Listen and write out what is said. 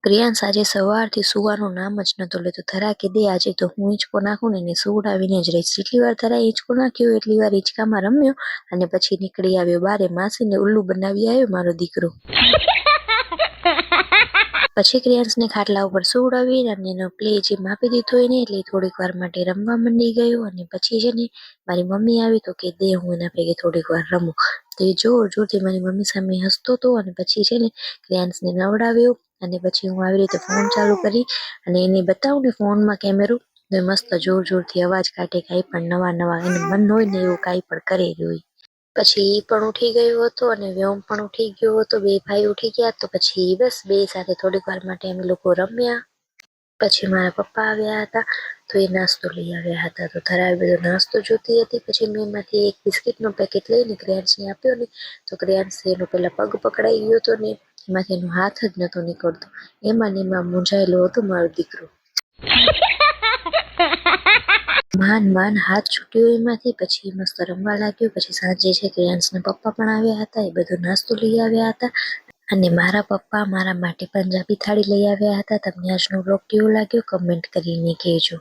ક્રિયાંશ આજે સવારથી સુવાનું નામ જ નતો લેતો. ધરા કે દે આજે તો હું હિંચકો નાખું ને એને સુવડાવીને જ રહીશ. જેટલી વાર ધરાએ હિંચકો નાખ્યો એટલી વાર હિંચકામાં રમ્યો અને પછી નીકળી આવ્યો બારે. માસીને ઉલ્લુ બનાવી આવ્યો મારો દીકરો. પછી ક્રિયાંશને ખાટલા ઉપર સુવડાવી અને એનો પ્લે જેમ આપી દીધો એને એટલે થોડીક વાર માટે રમવા માંડી ગયો. અને પછી છે ને મારી મમ્મી આવી તો કે દે હું એના ભેગે થોડીક વાર રમું. તો એ જોરથી મારી મમ્મી સામે હસતો હતો અને પછી છે ને ક્રિયાંશને નવડાવ્યો. અને પછી હું આવી રીતે ફોન ચાલુ કરી અને એને બતાવું ને ફોનમાં કેમેરો તો મસ્ત જોરથી અવાજ કાઢે, કાંઈ પણ નવા એને મન હોય ને એવું કાંઈ પણ કરે હોય. પછી એ પણ ઉઠી ગયો હતો અને વ્યોમ પણ ઉઠી ગયો હતો. બે ભાઈ ઉઠી ગયા તો પછી બસ બે સાથે થોડીક વાર માટે અમે લોકો રમ્યા. પછી મારા પપ્પા આવ્યા હતા તો એ નાસ્તો લઈ આવ્યા હતા. તો ધરાએ બધો નાસ્તો જોતી હતી. પછી મેં એમાંથી એક બિસ્કીટનું પેકેટ લઈને ક્રિયાંશને આપ્યો ને તો ક્રિયાંશ એનો પેલા પગ પકડાઈ ગયો હતો ને એમાંથી એનો હાથ જ નતો નીકળતો. એમાં ને એમાં મૂંઝાયેલો હતો મારો દીકરો. માંડ હાથ છૂટ્યો એમાંથી. પછી મસ્ત રમવા લાગ્યો. પછી સાંજે છે ક્રિયાંશના પપ્પા પણ આવ્યા હતા. એ બધો નાસ્તો લઈ આવ્યા હતા અને મારા પપ્પા મારા માટે પંજાબી થાળી લઈ આવ્યા હતા. તમને આજનો વ્લોગ કેવો લાગ્યો કમેન્ટ કરીને કહેજો.